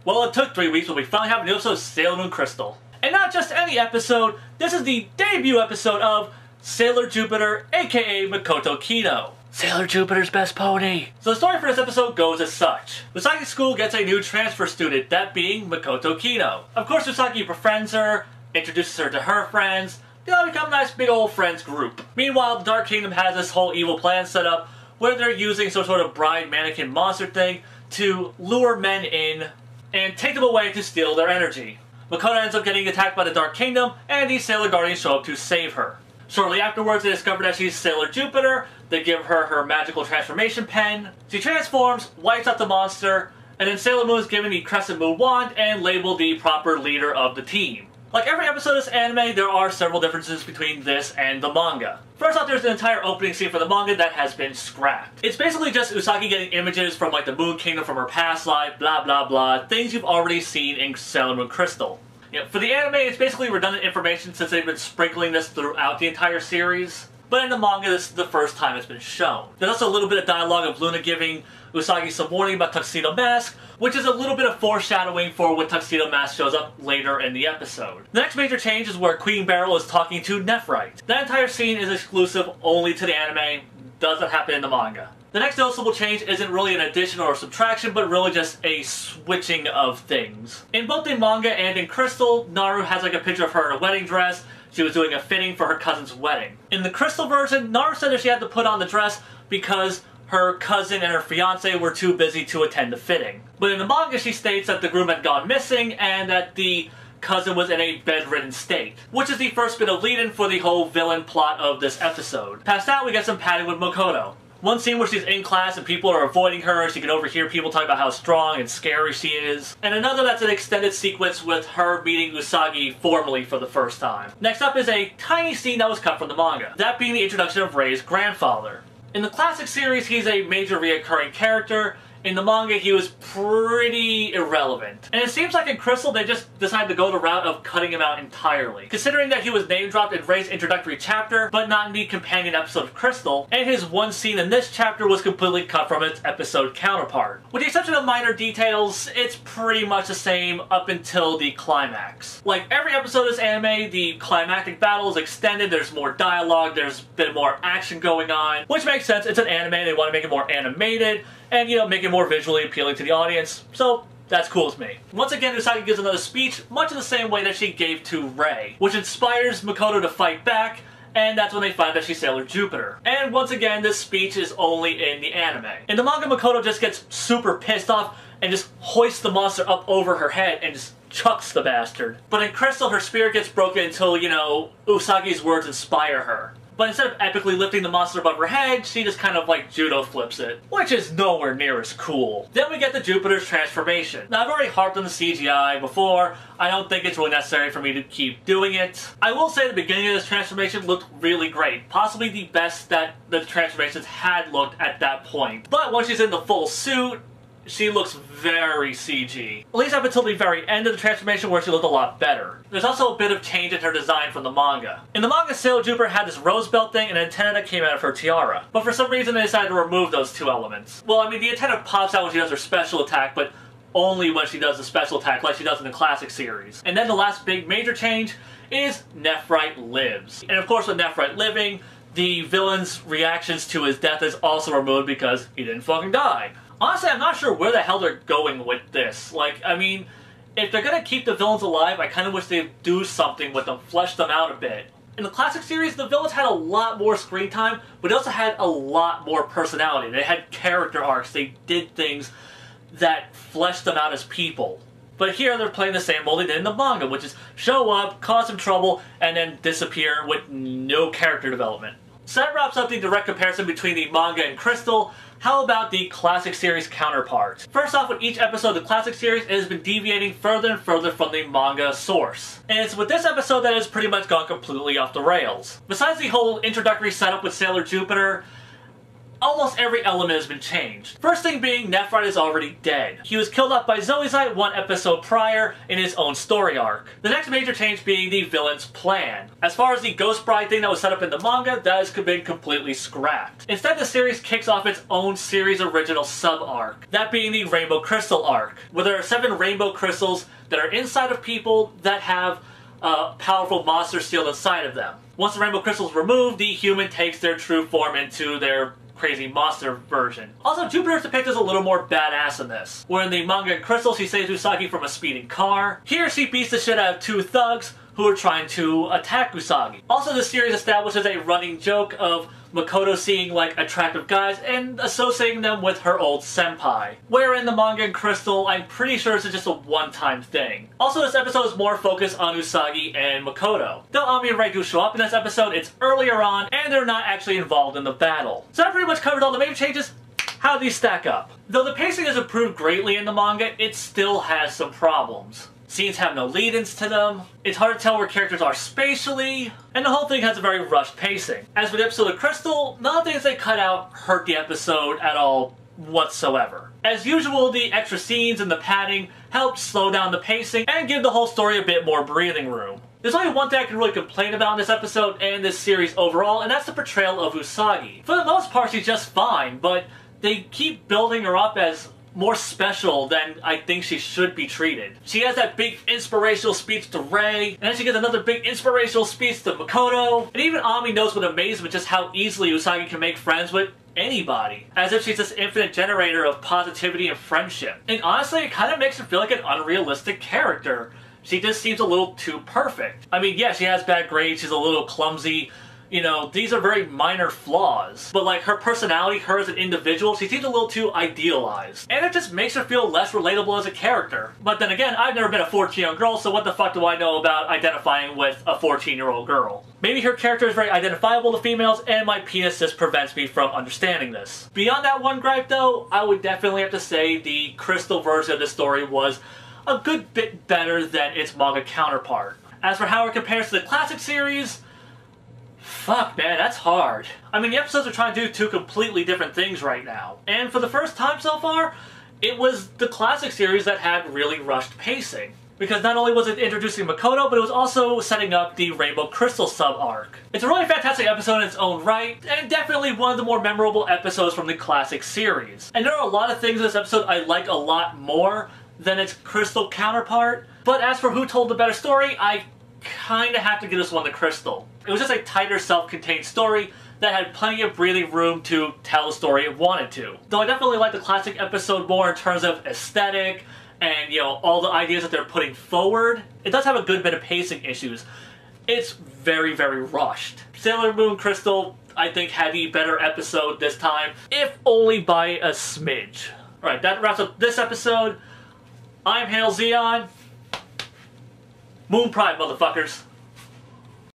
Well, it took 3 weeks, but we finally have a new episode of Sailor Moon Crystal. And not just any episode, this is the debut episode of Sailor Jupiter, aka Makoto Kino. Sailor Jupiter's best pony. So the story for this episode goes as such. Usagi's school gets a new transfer student, that being Makoto Kino. Of course, Usagi befriends her, introduces her to her friends. They all become a nice big old friends group. Meanwhile, the Dark Kingdom has this whole evil plan set up where they're using some sort of bride mannequin monster thing to lure men in and take them away to steal their energy. Makoto ends up getting attacked by the Dark Kingdom, and the Sailor Guardians show up to save her. Shortly afterwards, they discover that she's Sailor Jupiter. They give her her magical transformation pen. She transforms, wipes out the monster, and then Sailor Moon is given the Crescent Moon wand and labeled the proper leader of the team. Like every episode of this anime, there are several differences between this and the manga. First off, there's an entire opening scene for the manga that has been scrapped. It's basically just Usagi getting images from like the Moon Kingdom from her past life, blah blah blah, things you've already seen in Sailor Moon Crystal. For the anime, it's basically redundant information since they've been sprinkling this throughout the entire series. But in the manga, this is the first time it's been shown. There's also a little bit of dialogue of Luna giving Usagi some warning about Tuxedo Mask, which is a little bit of foreshadowing for when Tuxedo Mask shows up later in the episode. The next major change is where Queen Beryl is talking to Nephrite. That entire scene is exclusive only to the anime, doesn't happen in the manga. The next noticeable change isn't really an addition or a subtraction, but really just a switching of things. In both the manga and in Crystal, Naru has like a picture of her in a wedding dress. She was doing a fitting for her cousin's wedding. In the Crystal version, Naru said that she had to put on the dress because her cousin and her fiancé were too busy to attend the fitting. But in the manga, she states that the groom had gone missing and that the cousin was in a bedridden state, which is the first bit of lead-in for the whole villain plot of this episode. Past that, we get some padding with Makoto. One scene where she's in class and people are avoiding her, she can overhear people talk about how strong and scary she is. And another that's an extended sequence with her meeting Usagi formally for the first time. Next up is a tiny scene that was cut from the manga, that being the introduction of Rei's grandfather. In the classic series, he's a major reoccurring character. In the manga, he was pretty irrelevant. And it seems like in Crystal, they just decided to go the route of cutting him out entirely. Considering that he was name-dropped in Rei's introductory chapter, but not in the companion episode of Crystal, and his one scene in this chapter was completely cut from its episode counterpart. With the exception of minor details, it's pretty much the same up until the climax. Like every episode of this anime, the climactic battle is extended, there's more dialogue, there's a bit more action going on, which makes sense. It's an anime, they want to make it more animated, and, you know, make it more visually appealing to the audience, so that's cool with me. Once again, Usagi gives another speech, much in the same way that she gave to Rei, which inspires Makoto to fight back, and that's when they find that she's Sailor Jupiter. And once again, this speech is only in the anime. In the manga, Makoto just gets super pissed off and just hoists the monster up over her head and just chucks the bastard. But in Crystal, her spirit gets broken until, you know, Usagi's words inspire her. But instead of epically lifting the monster above her head, she just kind of like judo flips it, which is nowhere near as cool. Then we get the Jupiter's transformation. Now, I've already harped on the CGI before. I don't think it's really necessary for me to keep doing it. I will say the beginning of this transformation looked really great. Possibly the best that the transformations had looked at that point. But once she's in the full suit, she looks very CG. At least up until the very end of the transformation where she looked a lot better. There's also a bit of change in her design from the manga. In the manga, Sailor Jupiter had this rose belt thing and an antenna that came out of her tiara. But for some reason they decided to remove those two elements. Well, I mean, the antenna pops out when she does her special attack, but only when she does the special attack like she does in the classic series. And then the last big major change is Nephrite lives. And of course with Nephrite living, the villain's reactions to his death is also removed because he didn't fucking die. Honestly, I'm not sure where the hell they're going with this. Like, I mean, if they're gonna keep the villains alive, I kind of wish they'd do something with them, flesh them out a bit. In the classic series, the villains had a lot more screen time, but they also had a lot more personality. They had character arcs, they did things that fleshed them out as people. But here they're playing the same role they did in the manga, which is show up, cause some trouble, and then disappear with no character development. So that wraps up the direct comparison between the manga and Crystal. How about the classic series counterpart? First off, with each episode of the classic series, it has been deviating further and further from the manga source. And it's with this episode that has pretty much gone completely off the rails. Besides the whole introductory setup with Sailor Jupiter, almost every element has been changed. First thing being, Nephrite is already dead. He was killed off by Zoisite one episode prior in his own story arc. The next major change being the villain's plan. As far as the Ghost Bride thing that was set up in the manga, that has been completely scrapped. Instead, the series kicks off its own series original sub-arc, that being the Rainbow Crystal arc, where there are 7 rainbow crystals that are inside of people that have powerful monsters sealed inside of them. Once the rainbow crystals removed, the human takes their true form into their crazy monster version. Also, Jupiter is depicted as a little more badass in this, where in the manga Crystal she saves Usagi from a speeding car. Here she beats the shit out of 2 thugs who are trying to attack Usagi. Also, this series establishes a running joke of Makoto seeing like attractive guys and associating them with her old senpai. Where in the manga and Crystal, I'm pretty sure this is just a one-time thing. Also, this episode is more focused on Usagi and Makoto. Though Ami and Rei do show up in this episode, it's earlier on and they're not actually involved in the battle. So that pretty much covers all the major changes. How do these stack up? Though the pacing has improved greatly in the manga, it still has some problems. Scenes have no lead-ins to them, it's hard to tell where characters are spatially, and the whole thing has a very rushed pacing. As for the episode of Crystal, none of the things they cut out hurt the episode at all whatsoever. As usual, the extra scenes and the padding help slow down the pacing and give the whole story a bit more breathing room. There's only one thing I can really complain about in this episode and this series overall, and that's the portrayal of Usagi. For the most part, she's just fine, but they keep building her up as more special than I think she should be treated. She has that big inspirational speech to Rei, and then she gets another big inspirational speech to Makoto, and even Ami knows with amazement just how easily Usagi can make friends with anybody, as if she's this infinite generator of positivity and friendship. And honestly, it kind of makes her feel like an unrealistic character. She just seems a little too perfect. I mean, yeah, she has bad grades, she's a little clumsy, you know, these are very minor flaws. But like her personality, her as an individual, she seems a little too idealized. And it just makes her feel less relatable as a character. But then again, I've never been a 14-year-old girl, so what the fuck do I know about identifying with a 14-year-old girl? Maybe her character is very identifiable to females, and my penis just prevents me from understanding this. Beyond that one gripe though, I would definitely have to say the Crystal version of the story was a good bit better than its manga counterpart. As for how it compares to the classic series, fuck man, that's hard. I mean, the episodes are trying to do 2 completely different things right now. And for the first time so far, it was the classic series that had really rushed pacing. Because not only was it introducing Makoto, but it was also setting up the Rainbow Crystal sub-arc. It's a really fantastic episode in its own right, and definitely one of the more memorable episodes from the classic series. And there are a lot of things in this episode I like a lot more than its Crystal counterpart, but as for who told the better story, I kinda have to give this one to Crystal. It was just a tighter, self-contained story that had plenty of breathing room to tell the story it wanted to. Though I definitely like the classic episode more in terms of aesthetic and, you know, all the ideas that they're putting forward. It does have a good bit of pacing issues. It's very, very rushed. Sailor Moon Crystal, I think, had the better episode this time, if only by a smidge. Alright, that wraps up this episode. I'm Hail Zeon. Moon Pride, motherfuckers.